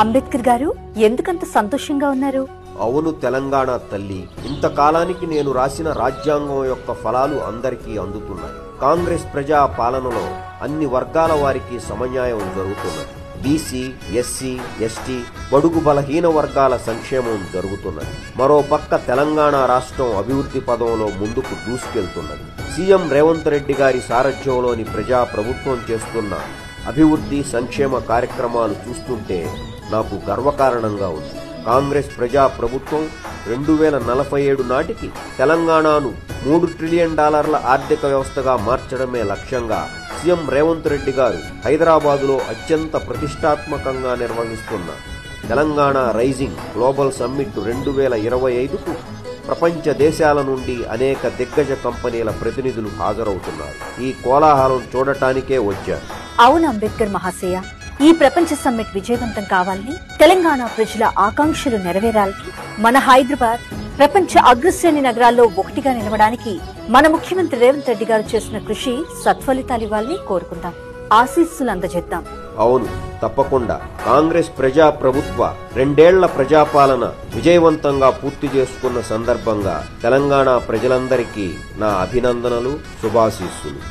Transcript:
అంబేద్కర్ గారు ఎందుకంత సంతోషంగా ఉన్నారు? అవును తెలంగాణ తల్లి, ఇంతకాలానికి నేను రాసిన రాజ్యాంగం యొక్క ఫలాలు అందరికీ అందుతున్నాయి. కాంగ్రెస్ ప్రజా పాలనలో అన్ని వర్గాల వారికి సమన్యాయం జరుగుతున్నది. బీసీ, ఎస్సీ, ఎస్టీ, బడుగు బలహీన వర్గాల సంక్షేమం జరుగుతున్నది. మరో పక్క తెలంగాణ రాష్ట్రం అభివృద్ధి పదంలో ముందుకు దూసుకెళ్తున్నది. సీఎం రేవంత్ రెడ్డి గారి సారథ్యంలోని ప్రజా ప్రభుత్వం చేస్తున్న అభివృద్ధి సంక్షేమ కార్యక్రమాలు చూస్తుంటే నాకు గర్వకారణంగా ఉంది. కాంగ్రెస్ ప్రజా ప్రభుత్వం 2047 నాటికి తెలంగాణను $3 ట్రిలియన్ ఆర్థిక వ్యవస్థగా మార్చడమే లక్ష్యంగా సీఎం రేవంత్ రెడ్డి గారు హైదరాబాదులో అత్యంత ప్రతిష్టాత్మకంగా నిర్వహిస్తున్న తెలంగాణ రైజింగ్ గ్లోబల్ సమ్మిట్ 2025కు ప్రపంచ దేశాల నుండి అనేక దిగ్గజ కంపెనీల ప్రతినిధులు హాజరవుతున్నారు. ఈ కోలాహలం చూడటానికే వచ్చారు. అవును అంబేద్కర్ మహాశయ, ఈ ప్రపంచ సమ్మిట్ విజయవంతం కావాలని, తెలంగాణ ప్రజల ఆకాంక్షలు నెరవేరాలని, మన హైదరాబాద్ ప్రపంచ అగ్రశ్రేణి నగరాల్లో ఒకటిగా నిలవడానికి మన ముఖ్యమంత్రి రేవంత్ రెడ్డి గారు చేసిన కృషి సత్ఫలితాలు ఇవ్వాలని కోరుకుందాం. ఆశీస్సులు అందజేద్దాం. అవును, తప్పకుండా. కాంగ్రెస్ ప్రజా ప్రభుత్వ 2 ఏళ్ల ప్రజాపాలన విజయవంతంగా పూర్తి చేసుకున్న సందర్భంగా తెలంగాణ ప్రజలందరికీ నా అభినందనలు, శుభాశీస్సులు.